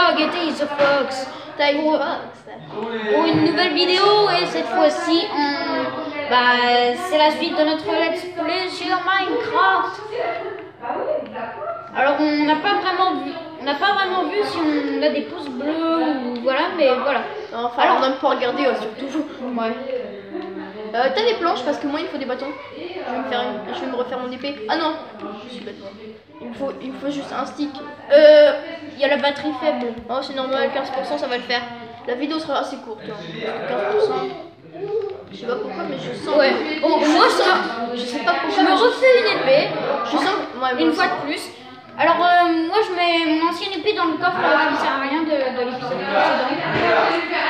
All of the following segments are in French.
dog, it is a fox. Pour une nouvelle vidéo et cette fois-ci c'est la suite de notre let's play sur Minecraft. Alors on n'a pas vraiment vu si on a des pouces bleus ou voilà, mais voilà. Enfin alors, on n'a pas regardé surtout. Ouais. T'as des planches parce que moi il faut des bâtons. Je vais me refaire mon épée. Ah non, je suis bête. Il faut juste un stick. Il y a la batterie faible. Oh c'est normal, 15% ça va le faire. La vidéo sera assez courte. 15%. Je sais pas pourquoi mais je sens. Ouais. Bon, moi je sais pas pourquoi. Je me refais une épée. Je sens une fois de plus. Alors moi je mets mon ancienne épée dans le coffre qui ne sert à rien de l'épisode précédent.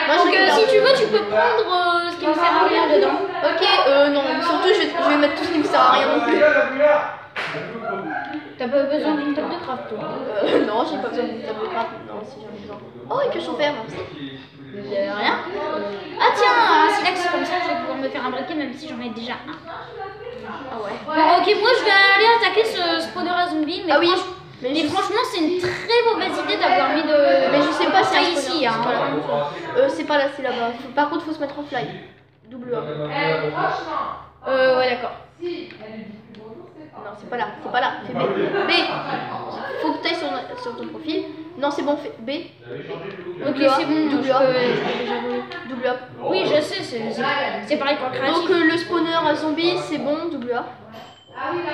Donc si tu veux tu peux prendre ce qui ne sert à rien dedans. Ok, non, surtout je vais mettre tout ce qui ne sert à rien non plus. T'as pas besoin d'une table de craft toi? Non, j'ai pas besoin d'une table de craft. Non, si j'en ai besoin. Oh, une pioche en fer, merci. Rien. Ah tiens, un silex comme ça je vais pouvoir me faire un briquet même si j'en ai déjà un. Ah ouais. Bon, ok, moi je vais aller attaquer ce spawner à zombies. Mais, mais franchement, c'est une très mauvaise idée d'avoir mis de. Mais je sais pas si c'est ici. Hein. C'est pas là, c'est là-bas. Par contre, faut se mettre en fly. Double A. Ouais, d'accord. Non, c'est pas là, fais B. B. Faut que tu ailles sur ton profil. Non, c'est bon, fais B. Ok, c'est bon, double A. Double A. Oui, je sais, c'est pareil pour le créatif. Donc le spawner à zombies, c'est bon, double A.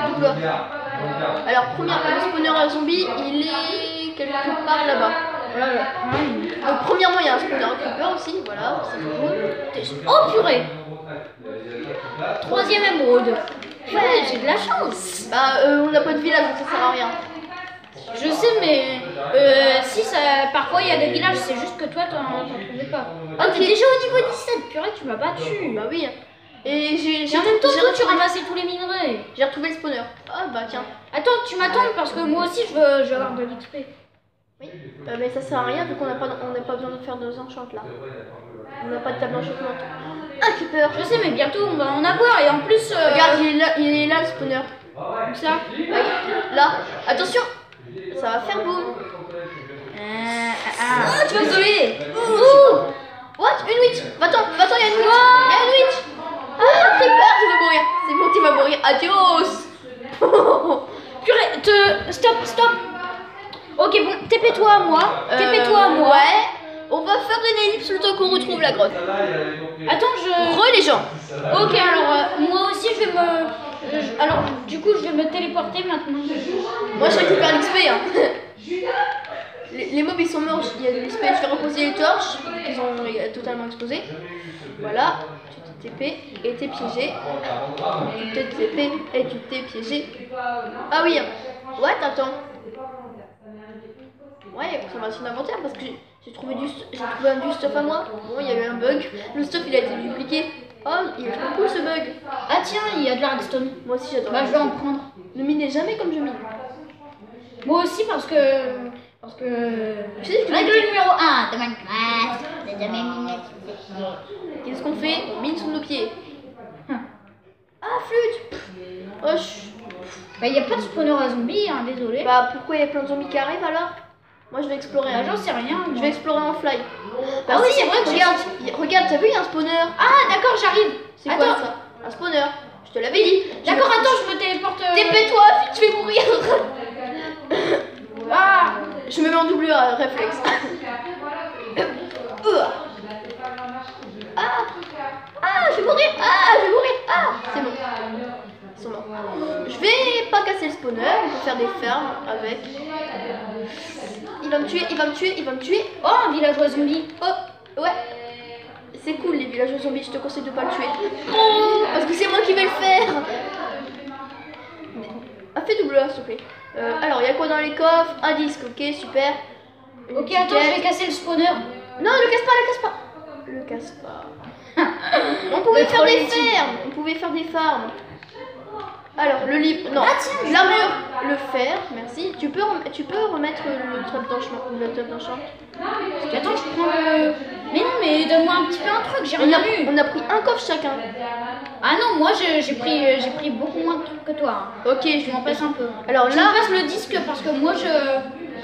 Double A. Alors, le spawner à zombies, il est quelque part là-bas. Voilà. Donc, premièrement, il y a un spawner creeper aussi, voilà, c'est cool. Oh purée! Troisième émeraude. Ouais, j'ai de la chance. On n'a pas de village, donc ça sert à rien. Je sais, mais si ça, parfois il y a des villages, c'est juste que toi t'en trouvais pas. Ah, t'es déjà au niveau 17, purée, tu m'as battu. Bah oui. Et en même temps, toi tu ramassais tous les minerais. J'ai retrouvé le spawner. Ah bah tiens. Attends, tu m'attends parce que moi aussi je veux avoir de l'XP. Oui. Mais ça sert à rien vu qu'on n'a pas besoin de faire 2 enchantes là. On n'a pas de table d'enchantement. Ah, j'ai peur. Je sais, mais bientôt on va en avoir et en plus. Regarde, il est là le spawner. Comme ça. Là. Attention. Ça va faire boum. Tu vas sauver. What? Une witch. Va-t'en, il y a une witch. Il y a une witch. Ah, j'ai peur, je vais mourir. C'est bon, tu vas mourir. Adios. Purée, stop. Ok, bon, TP-toi à moi. TP-toi à moi. Ouais. On va faire une ellipse le temps qu'on retrouve la grotte. Attends, les gens. Ok, alors moi aussi je vais me. Alors, du coup, je vais me téléporter maintenant. Moi, je récupère l'XP. Hein. Les mobs ils sont morts. Il y a de l'XP. Je vais reposer les torches. Ils ont totalement explosé. Voilà. Tu t'es TP et t'es piégé. Tu t'es TP et tu t'es piégé. Ah oui. Ouais, t'attends. Ouais, ça m'a son inventaire parce que j'ai trouvé du stuff à moi. Bon, il y a eu un bug. Le stuff il a été dupliqué. Oh, il est trop cool ce bug. Ah tiens, il y a de la redstone. Moi aussi j'adore. Bah je vais en prendre. Ne minez jamais comme je mine. Moi aussi parce que règle numéro 1 de Minecraft. Ne jamais miner. Qu'est-ce qu'on fait? On mine sous nos pieds. Ah, flûte. Oh, bah il n'y a pas de spawner à zombies, hein, désolé. Bah pourquoi il y a plein de zombies qui arrivent alors? Moi je vais explorer. J'en sais rien. Je vais explorer en fly. Ah oui, c'est vrai que regarde, t'as vu, il y a un spawner. Ah d'accord, j'arrive. C'est quoi ça? Un spawner. Je te l'avais dit. D'accord, attends, je me téléporte. TP-toi, vite, tu vas mourir. Ah, je me mets en double A, réflexe. Je vais mourir. C'est bon. Ils sont morts. Je vais pas casser le spawner, on peut faire des fermes avec. Il va me tuer. Oh, un villageois zombie. Oh, ouais. C'est cool les villageois zombies, je te conseille de pas le tuer. Parce que c'est moi qui vais le faire. Fais double A s'il te plaît. Alors, il y a quoi dans les coffres? Un disque, ok, super. Ok, attends, je vais casser le spawner. Non, le casse pas. On pouvait faire des fermes. Alors, le livre, non, l'armure, le fer, merci. Tu peux remettre le trap d'enchant. Attends, je prends le. Mais non, mais donne-moi un petit peu un truc, j'ai rien eu. On a pris un coffre chacun. Ah non, moi j'ai pris beaucoup moins de trucs que toi. Ok, je m'en passe un peu. Alors là, je me passe le disque parce que moi je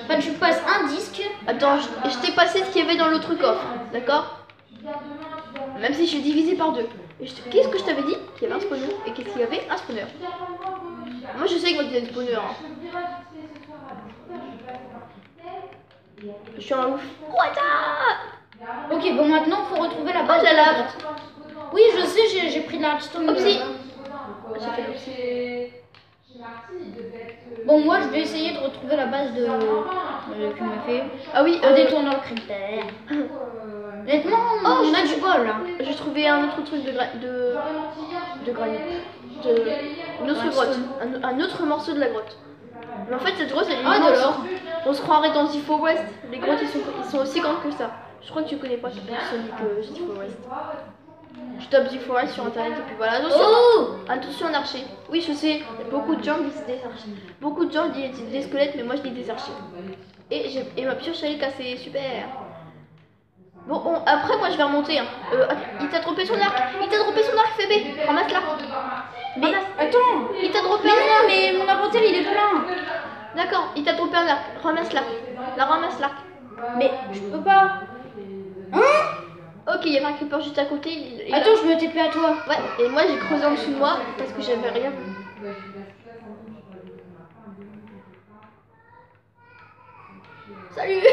Enfin, tu passes un disque. Attends, je t'ai passé ce qu'il y avait dans l'autre coffre, d'accord? Même si je l'ai divisé par deux. Qu'est-ce que je t'avais dit? Qu'il y avait un spawner. Et qu'est-ce qu'il y avait? Un spawner. Moi je sais qu'il y a des spawners. Hein. Je suis un ouf. Ok, bon, maintenant il faut retrouver la base. Oh, la lave. Oui, je sais, j'ai pris de la redstone. Oupsie. J'ai fait l'oupsie. Bon, moi je vais essayer de retrouver la base de que m'a fait. Ah oui, en détournant le critère. Honnêtement, on a du bol là. J'ai trouvé un autre truc de granit. Une autre grotte. Un autre morceau de la grotte. Mais en fait, cette grotte, elle est immense. On se croirait dans The Forest. Les grottes, ils sont aussi grandes que ça. Je crois que tu connais pas Sonic The Forest. Je tape The Forest sur internet et puis voilà. Attention un archer. Oui, je sais. Beaucoup de gens disent des archers. Beaucoup de gens disent des squelettes, mais moi je dis des archers. Et ma pioche elle est cassée. Super. Bon, après moi je vais remonter. Hein. Il t'a droppé son arc. Il t'a droppé son arc, Fébé. Ramasse l'arc. Mais attends. Il t'a droppé un arc. Mais mon inventaire il est plein. D'accord, il t'a droppé un arc. Ramasse l'arc. Ramasse l'arc. Mais je peux pas. Hein? Ok, il y avait un creeper juste à côté. Attends, je me TP à toi. Ouais, et moi j'ai creusé en dessous de moi parce que j'avais rien vu. Salut.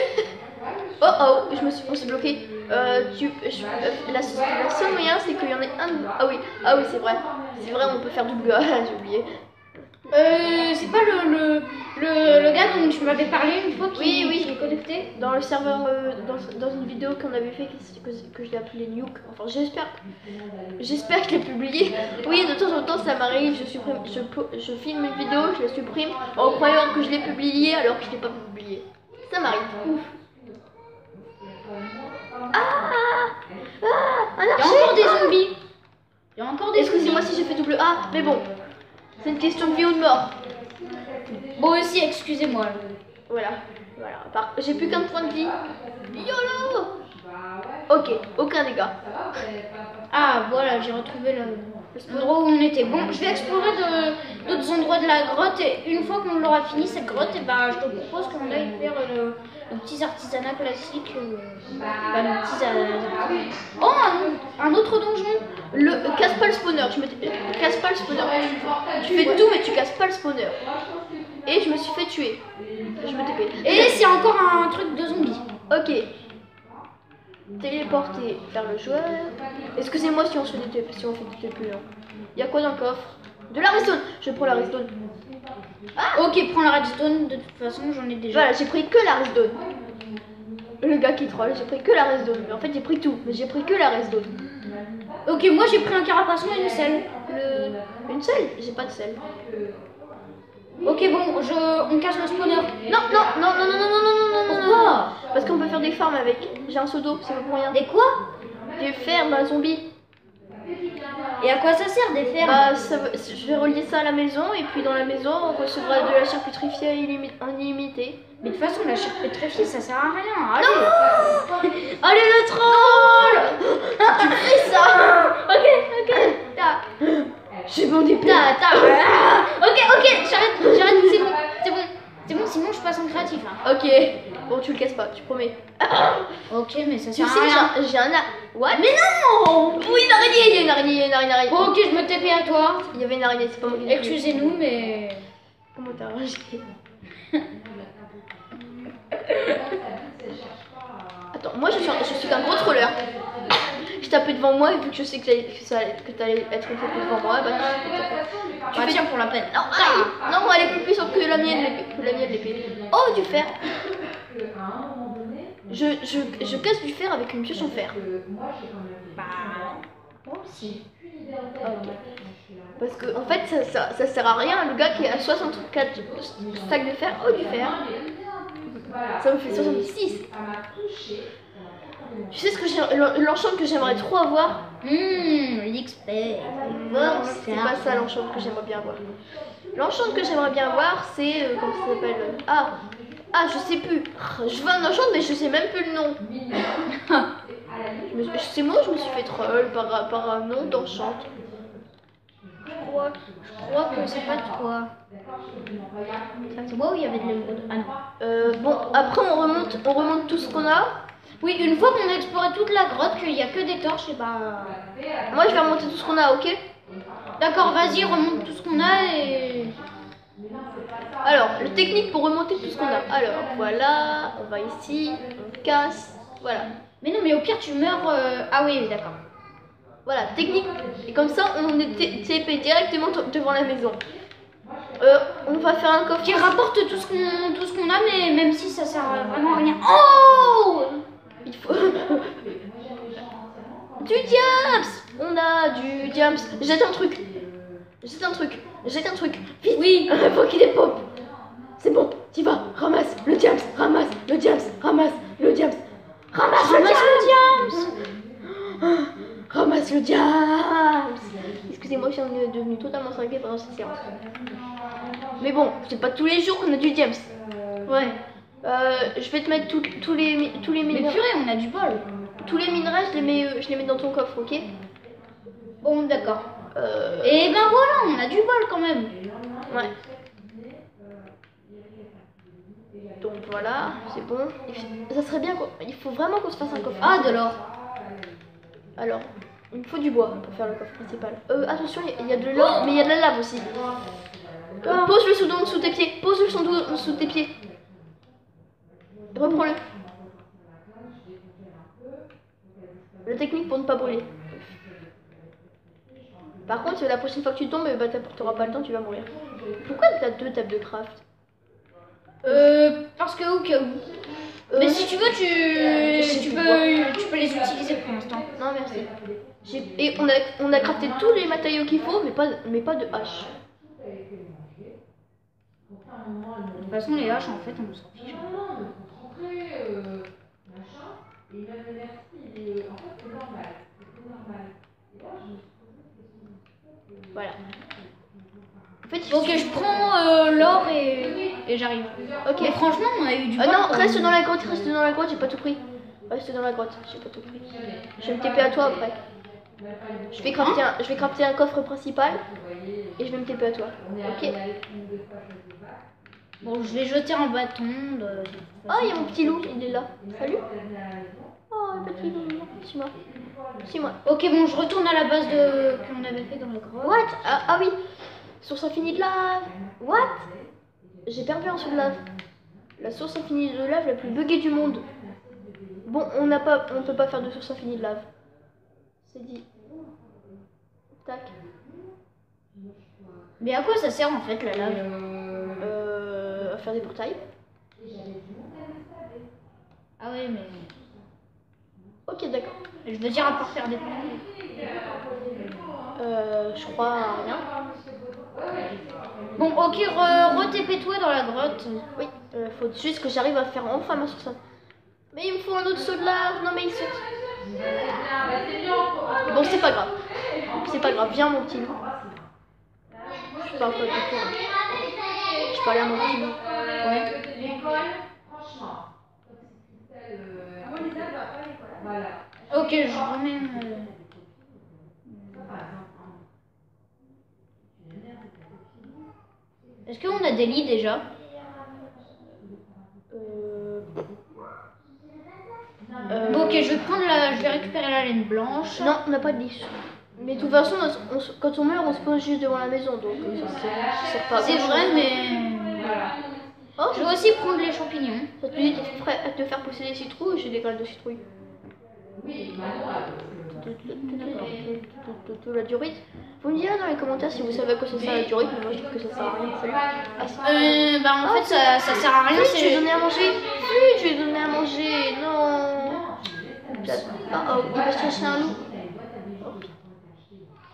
Oh, on s'est bloqué. La seule moyen c'est qu'il y en ait un. Ah oui, c'est vrai. C'est vrai, on peut faire double. J'ai oublié. C'est pas le gars dont tu m'avais parlé une fois qui est connecté dans le serveur, dans une vidéo qu'on avait fait que je l'ai appelé Nuke. Enfin, j'espère que je l'ai publié. Oui, de temps en temps ça m'arrive, je filme une vidéo, je la supprime en croyant que je l'ai publiée alors que je l'ai pas publiée. Ça m'arrive. Un archer. Il y a encore des zombies. Il y a encore des zombies. Excusez-moi si j'ai fait double A, mais bon. C'est une question de vie ou de mort. Bon aussi, excusez-moi. Voilà. J'ai plus qu'un point de vie. YOLO. Ok, aucun dégât. Ah voilà, j'ai retrouvé l'endroit où on était. Bon, je vais explorer d'autres endroits de la grotte et une fois qu'on l'aura fini cette grotte, et je te propose qu'on aille faire le petits artisanat classique. Oh, un autre donjon. Casse pas le spawner. Casse pas le spawner. Tu fais tout mais tu casses pas le spawner. Et je me suis fait tuer. Je me TP. Et c'est encore un truc de zombie. Ok. Téléporter vers le joueur. Excusez-moi si on fait des TP. Il y a quoi dans le coffre? De la redstone. Je prends la redstone. Ok, prends la redstone. De toute façon, j'en ai déjà. Voilà, j'ai pris que la redstone. Le gars qui troll, j'ai pris que la redstone. Mais en fait, j'ai pris tout. Mais j'ai pris que la redstone. Ok, moi j'ai pris un carapacon et une selle. Une selle? J'ai pas de selle. Ok, bon, on casse le spawner. Non. Pourquoi? Parce qu'on peut faire des farms avec. J'ai un seau d'eau, c'est pas pour rien. Des quoi? Des fermes à zombies. Et à quoi ça sert des fermes? Je vais relier ça à la maison et puis dans la maison on recevra de la chair pétrifiée illimitée. Mais de toute façon la chair pétrifiée ça sert à rien. Allez. Non. Allez le troll. Tu fais ça. Ok. J'ai bon des Ok, j'arrête, c'est bon, sinon je passe en créatif là. Ok, bon tu le casses pas, tu promets. Ok, mais ça tu sert à rien. J'ai un What? Mais non. Oui, une araignée, il y a une araignée. Bon, ok, je me TP à toi. Il y avait une araignée, c'est pas moi qui l'ai. Excusez-nous, mais... Comment t'as rangé? Attends, moi je suis qu'un gros troller. Je tapais devant moi et vu que je sais que t'allais être un peu plus devant moi, tu fais pour la peine. Non, elle est plus puissante que la mienne l'épée. Oh, du fer. Je casse du fer avec une pioche en fer. Moi aussi. Ok. Parce que en fait ça sert à rien, le gars qui a 64 stacks de fer, du fer. Ça me fait 66. Tu sais ce que l'enchant que j'aimerais trop avoir? L'XP. C'est pas ça l'enchant que j'aimerais bien avoir. L'enchant que j'aimerais bien avoir, c'est comment ça s'appelle? Je sais plus. Je veux un enchant mais je sais même plus le nom. C'est moi, je me suis fait troll par un nom d'enchant. toi. Je crois que c'est pas toi. C'est moi où il y avait de l'émeraude? Ah non. Bon, après on remonte tout ce qu'on a. Oui, une fois qu'on a exploré toute la grotte, qu'il n'y a que des torches, et bah... Moi je vais remonter tout ce qu'on a, ok? D'accord, vas-y, remonte tout ce qu'on a et... Alors, le technique pour remonter tout ce qu'on a. Alors, voilà, on va ici, on casse, voilà. Mais non, mais au pire, tu meurs... Ah oui, d'accord. Voilà, technique. Et comme ça, on est TP directement devant la maison. On va faire un coffre qui rapporte tout ce qu'on a, mais même si ça sert vraiment à rien. Oh! Il faut... Du diams! On a du diams. Jette un truc. Jette un truc. Jette un truc. Vite. Oui. Faut qu'il est pop. C'est bon. T'y vas. Ramasse le diams. Ramasse le diams. Ramasse le diams. Ramasse le diams. Ramasse le diams. Excusez-moi, je suis devenue totalement cinglée pendant cette séance. Mais bon, c'est pas tous les jours qu'on a du diams. Ouais. Je vais te mettre tous les minerais. Mais purée, on a du bol. Tous les minerais, je les mets dans ton coffre, ok? Bon, d'accord. Et ben voilà, on a du bol quand même. Ouais. Donc voilà, c'est bon. Ça serait bien quoi. Il faut vraiment qu'on se fasse un coffre. Ah, de l'or. Alors, il me faut du bois pour faire le coffre principal. Attention, il y a de l'or, mais il y a de la lave aussi. Pose le soudoune sous tes pieds. Pose le soudoune sous tes pieds. Reprends-le. La technique pour ne pas brûler. Par contre, la prochaine fois que tu tombes, bah, t'auras pas le temps, tu vas mourir. Pourquoi t'as 2 tables de craft? Parce que au cas où. Mais si tu veux, tu peux les utiliser pour l'instant. Non, merci. Et on a crafté tous les matériaux qu'il faut, mais pas de hache. De toute façon, les haches, en fait, on s'en fiche. Voilà. En fait, ok, je prends l'or et j'arrive. Ok. Mais franchement, on a eu du bol. Non, reste dans la grotte, j'ai pas tout pris. Reste dans la grotte, j'ai pas tout pris. Je vais me TP à toi après. Je vais crafter un coffre principal et je vais me TP à toi. Ok. Bon, je vais jeter un bâton. Oh, il y a mon petit loup, il est là. Salut. Oh, le petit loup, suis-moi. Suis-moi. Ok, bon, je retourne à la base qu'on avait fait dans la grotte. What? Ah oui. Source infinie de lave. What? J'ai perdu un seau de lave. La source infinie de lave la plus buggée du monde. Bon, on peut pas faire de source infinie de lave. C'est dit. Tac. Mais à quoi ça sert en fait la lave? À faire des portails. Ah ouais, mais... Ok, d'accord. Je veux dire à part faire des portails. Je crois à rien. Bon, ok, re-TP-toi dans la grotte. Oui, faut juste que j'arrive à faire enfin ma source. Mais il me faut un autre seau de lave. Non mais ils sont... Bon, c'est pas grave. C'est pas grave, viens mon petit loup. Je parle pas du tout. Je parlais à mon petit loup. Ouais. Ok, je remets... Est-ce qu'on a des lits déjà? Bon, ok, je vais récupérer la laine blanche. Non, on n'a pas de lit. Mais de toute façon, quand on meurt, on se pose juste devant la maison, donc ça sert pas à C'est grand-chose. vrai, mais... Oh, je vais aussi prendre les champignons. Ça te dit prêt à te faire pousser des citrouilles? J'ai des graines de citrouille. La durite. Vous me direz dans les commentaires si vous savez à quoi ça sert la durite, mais moi je trouve que ça sert à rien. Salut. Bah en fait ça sert à rien. Oui, je vais donner à manger. Oui, je vais donner à manger. Non. Il va chercher un loup.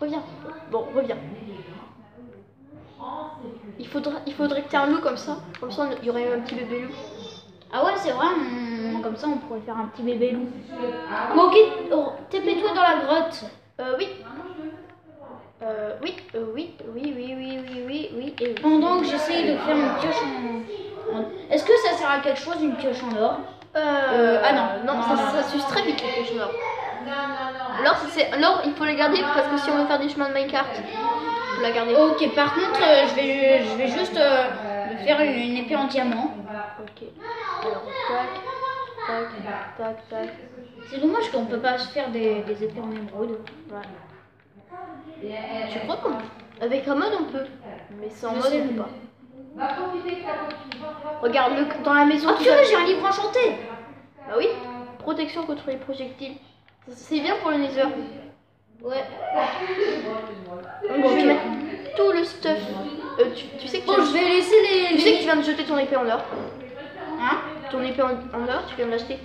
Reviens. Bon, reviens. Il faudrait que tu aies un loup comme ça. Comme ça, il y aurait un petit bébé loup. Ah ouais, c'est vrai, comme ça on pourrait faire un petit bébé loup. Bon, ok, TP-toi dans la grotte. Oui. Oui. Et oui. Pendant que j'essaye de faire une pioche en... Est-ce que ça sert à quelque chose une pioche en or? Ah non, ça s'use très vite les pioches en or. L'or, il faut les garder parce que si on veut faire des chemins de Minecraft, peux la garder. Ok, par contre, je vais juste me faire une épée en diamant. Ok. Alors, tac, tac, tac, tac. C'est dommage qu'on peut pas se faire des épées en émeraude. Ouais. Tu crois qu'avec un mode on peut, mais sans Je mode sais, on peut mais- pas. Regarde, dans la maison. Ah purée, j'ai un livre enchanté. Bah oui. Protection contre les projectiles. C'est bien pour le nether. Ouais. Donc je vais mettre tout le stuff. Tu sais que Bon, je vais laisser les... tu sais que tu viens de jeter ton épée en or. Hein? Ton épée en or, tu viens de l'acheter.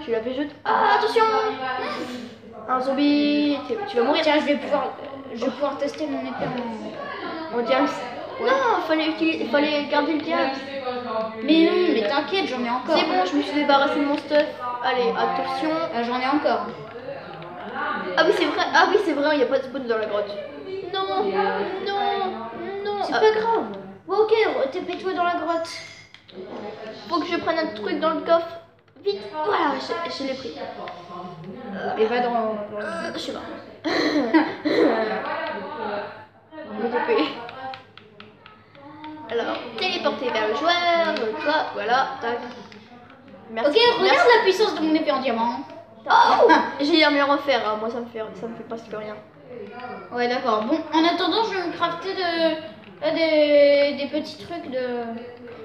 Tu l'as fait jeter. Ah, attention! Un zombie. Tu vas mourir. Tiens, je vais pouvoir tester mon épée On diams. Non, fallait garder le diams. Mais non, mais t'inquiète, j'en ai encore. C'est bon, je me suis débarrassé de mon stuff. Allez, attention. J'en ai encore. Ah oui, c'est vrai. Ah oui, c'est vrai, il n'y a pas de spawn dans la grotte. Non, non. C'est pas grave. Bon, ok, TP-toi dans la grotte. Faut que je prenne un truc dans le coffre. Vite. Voilà, je l'ai pris. Et va dans... Je suis mort. Me TP. Alors, téléporter vers le joueur. Toi, voilà. Tac. Merci. Ok, regarde la puissance de mon épée en diamant. Oh, j'ai à me le refaire. Hein. Moi, ça me fait presque rien. Ouais, d'accord. Bon, en attendant, je vais me crafter des petits trucs de...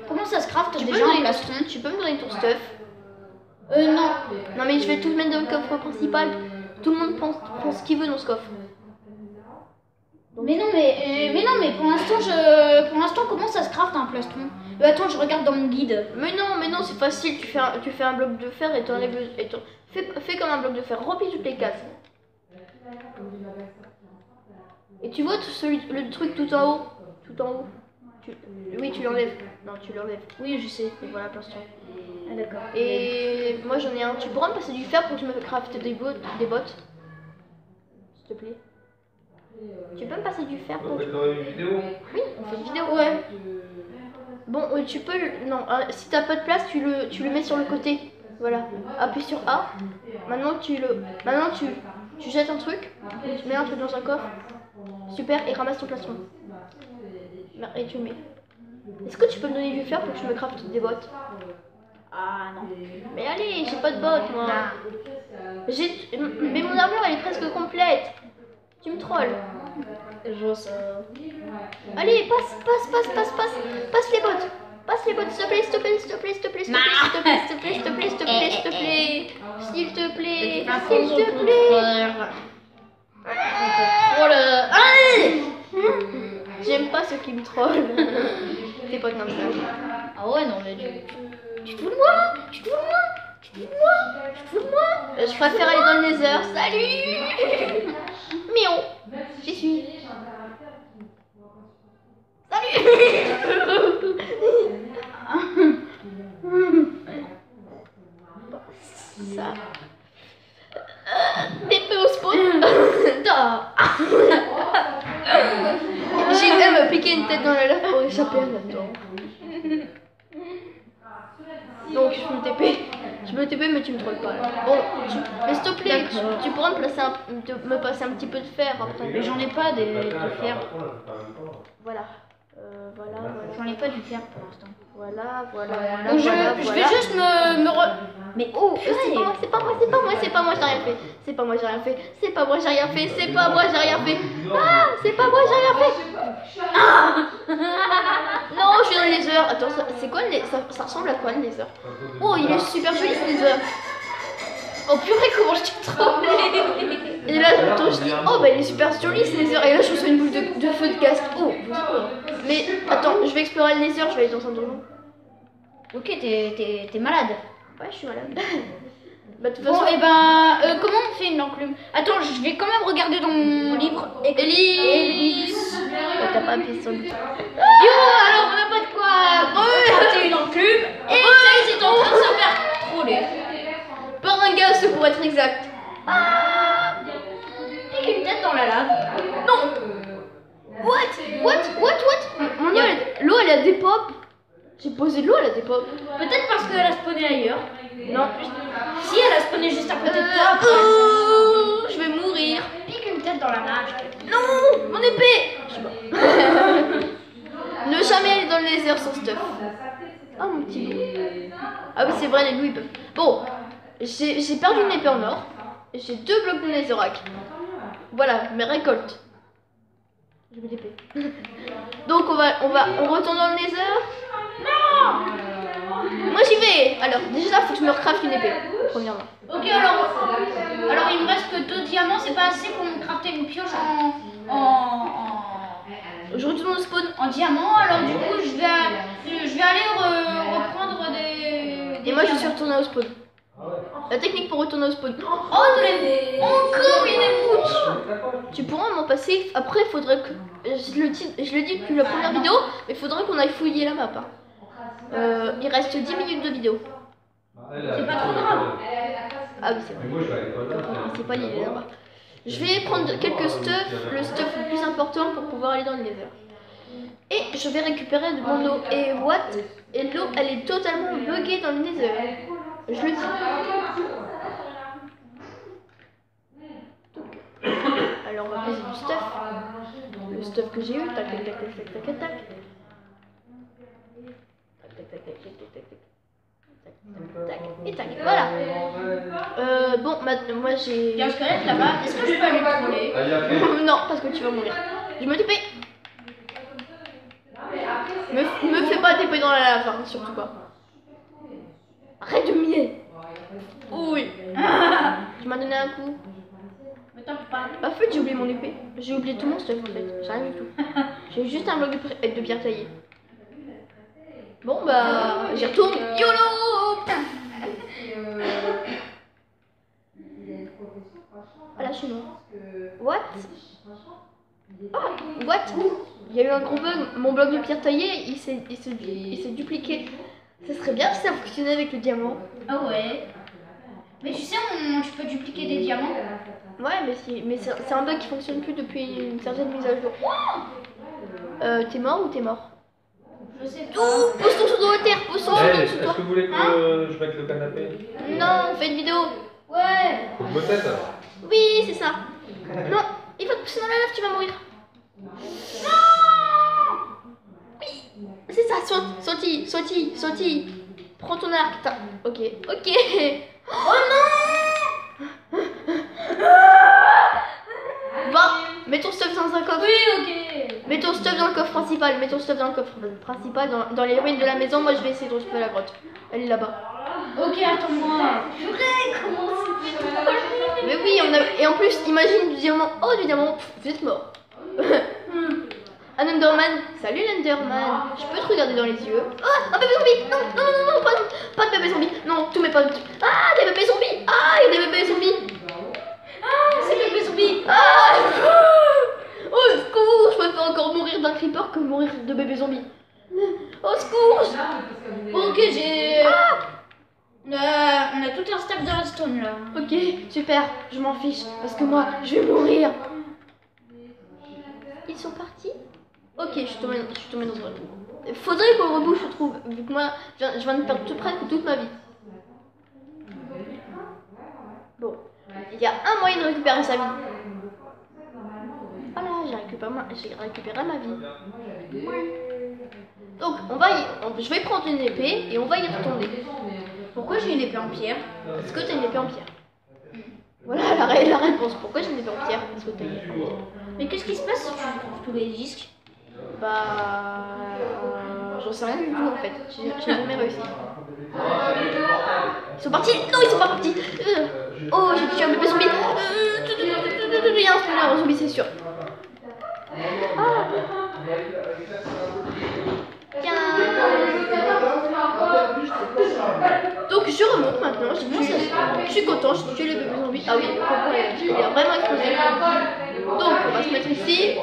Comment ça se crafte déjà en plastron? Tu peux me donner ton stuff? Non. Non, mais je vais tout mettre dans le coffre principal. Tout le monde prend ce qu'il veut dans ce coffre. Mais non, mais pour l'instant, comment ça se crafte un plastron? Attends, je regarde dans mon guide. Mais non, c'est facile. Tu fais un bloc de fer et t'enlèves le... Fais comme un bloc de fer. Remplis toutes les cases. Et tu vois le truc tout en haut? Oui, tu l'enlèves. Non, tu l'enlèves. Oui, je sais. Et voilà, plastron. Ah, d'accord. Et moi j'en ai un. Tu pourras me passer du fer pour que je me crafte des bottes? S'il te plaît. Tu peux me passer du fer pour... On fait quand même une vidéo. Oui, on fait une vidéo. Ouais. Bon, tu peux... Non, si t'as pas de place, tu le mets sur le côté. Voilà. Appuie sur A. Maintenant, tu jettes un truc. Tu mets un truc dans un coffre. Super, et ramasse ton plastron. Et tu le mets. Est-ce que tu peux me donner du fer pour que je me crafte des bottes? Ah non. Mais allez, j'ai pas de bottes moi. Mais mon armure elle est presque complète. Tu me trolles. Je sais. Allez, passe les bottes. Passe les bottes, s'il te plaît, s'il te plaît, s'il te plaît, s'il te plaît, s'il te plaît, s'il te plaît, s'il te plaît, s'il te plaît, s'il te plaît, s'il te plaît, s'il te plaît. J'aime pas ceux qui me trollent. T'es pas comme ça. Ah ouais, non, mais tu te fous de moi? Tu te fous de moi? Tu te fous de moi? Tu te fous de moi? Je préfère aller dans le nether. Salut. Mion. J'y suis. Salut. Ça. TP au spawn. J'ai même me piquer une tête dans la lave pour échapper en même temps. Donc je me TP mais tu me trolles pas. Bon, mais s'il te plaît, tu pourras me passer un petit peu de fer après. Mais j'en ai pas de fer. Voilà. Voilà. J'en ai pas du fer pour l'instant. Voilà. Donc je vais juste me Mais oh, c'est pas moi, j'ai rien fait. C'est pas moi, j'ai rien fait. Ah, c'est pas moi, j'ai rien fait. Ah non, je suis dans le nether. Attends, c'est quoi le nether? Ça ressemble à quoi le nether? Oh, il est super joli ce nether. Oh purée, comment je t'ai trollé. Et là, attends, je dis, oh bah il est super joli ce nether. Et là, je reçois une boule de feu de gaz. Oh, mais attends, je vais explorer le nether, je vais aller dans un donjon. Ok, t'es malade. Ouais, je suis malade. Bah, de toute Bon, façon, et ben, comment on fait une enclume? Attends, je vais quand même regarder dans mon livre. Elise. Bah, t'as pas appuyé sur le bouton. Yo, alors on n'a pas de quoi recrater une enclume. Et Chase est en train de se faire troller. Par un gaz pour être exact. Pique une tête dans la lave. Non. What? Mon l'eau elle a des pop. J'ai posé de l'eau, elle a des pop. Peut-être parce qu'elle a spawné ailleurs. Non. Si, elle a spawné juste à côté de toi. Je vais mourir. Pique une tête dans la lave. Non, mon épée. dans le nether sans stuff. Ah, mon petit loup. Ah oui, c'est vrai, les loups, ils peuvent... Bon, j'ai perdu une épée en or. Et j'ai 2 blocs de netherrack. Voilà, mes récoltes. Je vais l'épée. Donc, on retourne dans le nether. Non. Moi, j'y vais. Alors, déjà, faut que je me recraft une épée, premièrement. Ok, alors il me reste que 2 diamants, c'est pas assez pour me crafter une pioche Je retourne au spawn. en diamant, alors du coup je vais aller reprendre des Et moi, je diamants. suis retournée au spawn. La technique pour retourner au spawn. Oh, encore une émouche. Tu pourras m'en passer. Après, il faudrait que. Je le dis depuis la première vidéo, mais il faudrait qu'on aille fouiller la map. Il reste 10 minutes de vidéo. C'est pas trop grave. Ah oui, c'est vrai. C'est pas l'idée là-bas. Je vais prendre quelques stuff, le stuff le plus important pour pouvoir aller dans le nether. Et je vais récupérer de mon eau. Et what? Et l'eau, elle est totalement buggée dans le nether. Je le dis. Alors on va poser du stuff. Le stuff que j'ai eu. Tac, tac, tac, tac, tac, tac, tac. Tac, tac, tac, tac, tac, tac, tac. Tac, et tac, voilà. Bon, moi j'ai... Il y a un squelette là-bas, est-ce que je peux aller le trouver? Non, parce que tu vas mourir. Je me TP. Me fais pas TP dans la lave, hein, surtout pas. Arrête de miner. Oui. Tu m'as donné un coup. Mais t'en pas. En fait, j'ai oublié mon épée. J'ai oublié tout mon stuff en fait. J'ai rien du tout. J'ai juste un bloc de pierre taillée. Bon bah, j'y retourne. YOLO. Voilà, je suis mort. What? Oh, what? Il y a eu un gros bug. Mon bloc de pierre taillée, il s'est dupliqué. Ça serait bien si ça fonctionnait avec le diamant. Ah ouais. Mais tu sais, tu peux dupliquer des diamants. Ouais, mais c'est un bug qui fonctionne plus depuis une certaine mise à jour. T'es mort ou t'es mort? Je sais pas. Oh, pose ton seau dans la terre, pose ton seau dans Est-ce que vous voulez que je mette le canapé? Non, on fait une vidéo. Ouais. Faut que je me tête alors. Oui, c'est ça. Non, il va te pousser dans la lave, tu vas mourir. Non. Oui, c'est ça, sautille. Prends ton arc. Ok. Oh non. Va, mets ton stuff dans un coffre. Oui, ok. Mets ton stuff dans le coffre principal. Dans les ruines de la maison. Moi, je vais essayer de retrouver la grotte. Elle est là-bas. Ok, attends-moi. Purée, comment c'est fait? Mais oui, et en plus, imagine du diamant. Oh, du diamant, pff, vous êtes mort. Un Enderman. Salut l'Enderman. Je peux te regarder dans les yeux. Oh, un bébé zombie. Non, pas de bébé zombie. Non, tous mes potes. Ah, des bébés zombies. Ah, il y a des bébés zombies. Ah, c'est bébé zombie. Ah. Au secours, je préfère encore mourir d'un creeper que mourir de bébé zombie. Au secours. Ok, j'ai... On a tout un stack de redstone là. Ok, super, je m'en fiche, parce que moi, je vais mourir. Ils sont partis? Ok, je suis tombée dans un trou. Faudrait qu'on rebouche le trou, vu que moi, je viens de perdre presque toute ma vie. Bon, il y a un moyen de récupérer sa vie. Voilà, j'ai récupéré ma vie. Donc, je vais prendre une épée et on va y retourner. Pourquoi j'ai une épée en pierre? Parce que t'as une épée en pierre. Voilà la réponse. Pourquoi j'ai une épée en pierre? Parce que t'as une épée en pierre. Mais qu'est-ce qui se passe si tu trouves tous les disques? J'en sais rien du tout en fait. J'ai jamais réussi. Ils sont partis? Non, ils sont pas partis. Oh, j'ai tué un bébé zombie. Il y a un spawner zombie, c'est sûr. Ah. Tiens. Donc je remonte maintenant, je suis content, je tué les bébés zombies. Ah oui, il a vraiment explosé. Donc on va se mettre ici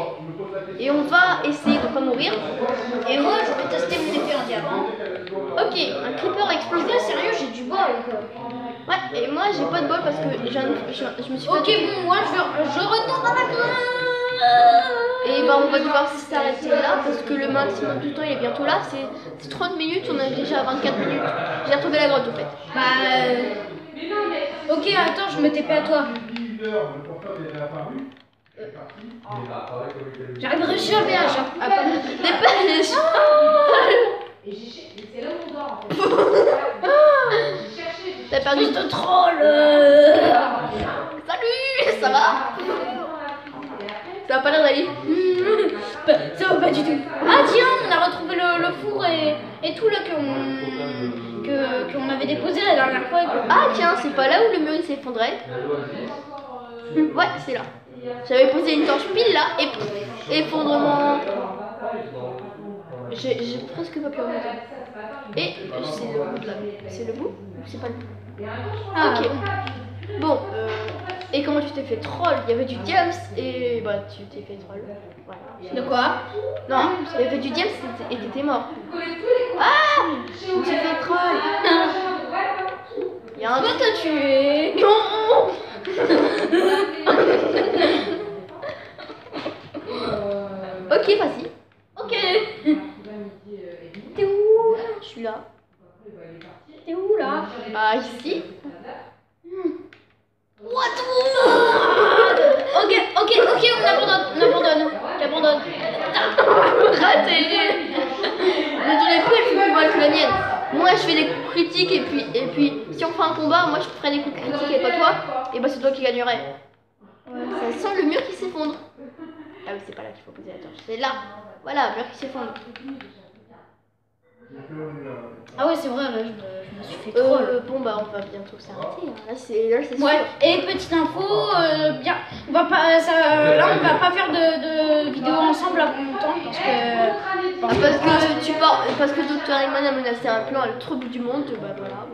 et on va essayer de ne pas mourir. Et moi je vais tester mon épée en diamant. Ok, un creeper a explosé. Putain, sérieux, j'ai du bol. Ouais, et moi j'ai pas de bol parce que je me suis fait... Ok, bon, moi je retourne dans la grotte. Et bah on va devoir s'arrêter là parce que le maximum du temps il est bientôt là. C'est 30 minutes, on est déjà à 24 minutes. J'ai retrouvé la grotte en fait. Ok, attends, je me TP à toi. J'arriverai jamais à ça. Dépêche. T'as perdu Plus de troll. Salut, ça va? Ça va pas l'air d'aller. Ça va pas du tout. Ah tiens, on a retrouvé le four et tout là qu'on avait déposé la dernière fois. Ah tiens, c'est pas là où le mur il s'effondrait? Ouais, c'est là. J'avais posé une torche pile là et effondrement. J'ai presque pas pu remonter. Et c'est le bout de là. C'est le bout ou c'est pas le bout? Ah, ok. Bon, et comment tu t'es fait troll? Il y avait du James et bah tu t'es fait troll. Voilà. de quoi? Non, il y avait du James et t'étais mort. Ah, je me suis fait troll. Il y a un Toi truc. t'as tué. Non. Ok, vas-y. Ok. T'es où? Je suis là. T'es où là? Ah, ici. What? Ok, on abandonne. J'abandonne. Raté. Mais ton épée elle fait plus mal que la mienne. Moi je fais des coups critiques et puis si on fait un combat, moi je ferai des coups critiques et pas toi. Et bah c'est toi qui gagnerais. Ouais, ça sent le mur qui s'effondre. Ah oui, c'est pas là qu'il faut poser la torche. C'est là. Voilà, mur qui s'effondre. Ah ouais, c'est vrai, là, je me suis fait troll. Bon bah on va bientôt s'arrêter. Hein. Là c'est sûr. Ouais, et petite info, bien, on va pas, là on va pas faire de vidéo ensemble avant longtemps parce que Parce que Dr. Eggman a menacé un plan à l'autre bout du monde, bah voilà.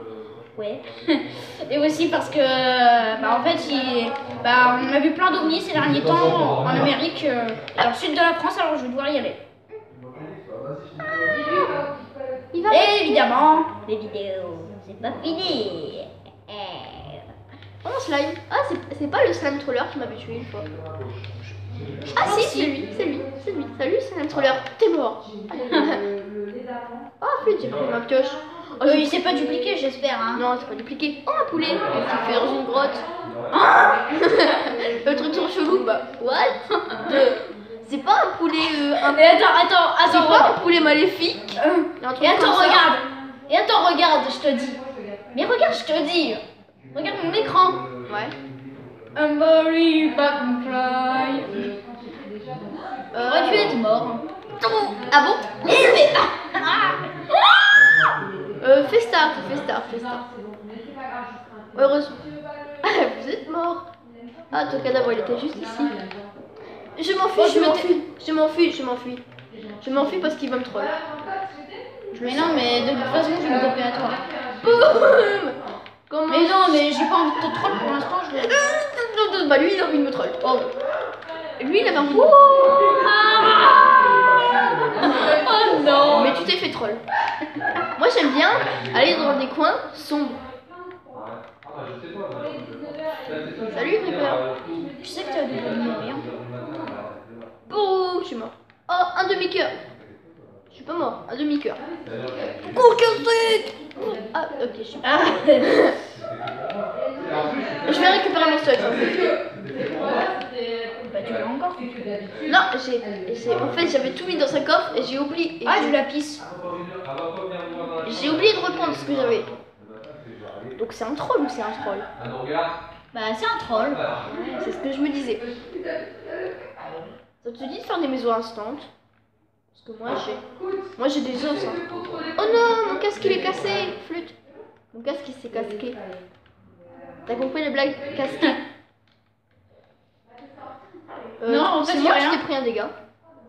ouais. Et aussi parce que, bah en fait, on a vu plein d'ovnis ces derniers temps en Amérique et dans le sud de la France, alors je vais devoir y aller. Il va Et évidemment, les vidéos, c'est pas fini. Oh slime. Ah c'est pas le slime troller qui m'avait tué une fois. Ah si, c'est lui. Salut slime troller, t'es mort. Ah flûte, j'ai pris ma pioche. Oh, Il s'est pas dupliqué, j'espère. Hein. Non, c'est pas dupliqué. Oh un poulet qui fait dans une grotte. Le truc trop chelou, bah what? C'est pas un poulet Et attends, c'est pas un poulet maléfique. Et attends, regarde, je te dis. Mais regarde, je te dis. Regarde mon écran. Ouais. I'm very butterfly. J'aurais dû être mort. Ah bon? Ah. Fais start. Heureusement. Vous êtes mort. Ah ton cadavre il était juste ici. Je m'enfuis parce qu'il va me troll. Mais non, mais de toute façon, je vais me taper à toi. Boum. Comment? Mais non, mais j'ai pas envie de te troll pour l'instant. Bah lui il a envie de me troll. Oh. Lui il avait envie de me Oh non. Mais tu t'es fait troll. Moi j'aime bien aller dans des coins sombres. Salut Creeper. Je sais que tu as des bonnes mourir. Boum, je suis mort. Oh, un demi-cœur. Je suis pas mort, un demi-cœur. Cours casse-tête. Ah, ok, je suis. Ah. Je vais récupérer mon stock. Bah tu l'as encore. Non, en fait j'avais tout mis dans un coffre et j'ai oublié. Ah, du lapis. J'ai oublié de reprendre ce que j'avais. Donc c'est un troll ou c'est un troll? Bah c'est un troll. C'est ce que je me disais. Ça te dit de faire des maisons instantes? Parce que moi j'ai des os. Hein. Oh non, mon casque il est cassé, flûte. Mon casque il s'est casqué. T'as compris les blagues casquées? Non, en fait, c'est moi y a qui rien. t'ai pris un dégât.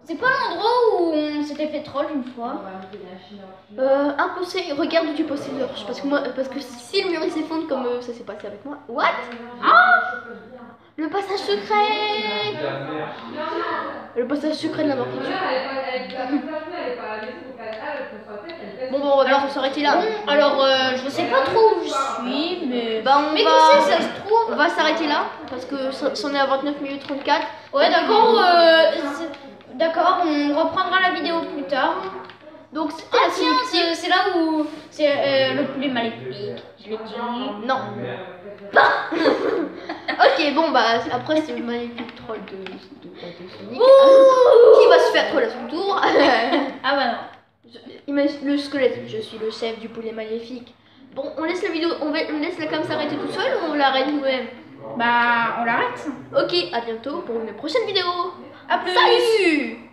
C'est pas l'endroit où on s'était fait troll une fois. Un conseil, regarde où tu poses tes torches. Parce que si le mur il s'effondre comme ça s'est passé avec moi. What? Ah, le passage secret. Le passage secret de la mort qui tue. Bon, on va bientôt s'arrêter là. Bon, alors je sais pas trop où je suis, mais. Bah, mais qui sait, ça se trouve. On va s'arrêter là parce que c'en est à 29 minutes 34. Ouais, d'accord. D'accord, on reprendra la vidéo plus tard. Donc c'était Ah la tiens, Sonic c'est là où c'est le plus maléfique. Je l'ai dit. Non. Ok, bon bah après c'est le magnifique troll de Sonic qui va se faire troll à son tour. Ah bah non. Imagine le squelette, je suis le chef du poulet maléfique. Bon, on laisse la vidéo, on laisse la cam s'arrêter tout seul ou on l'arrête nous-mêmes? Bah on l'arrête. Ok, à bientôt pour une prochaine vidéo. À plus. Salut!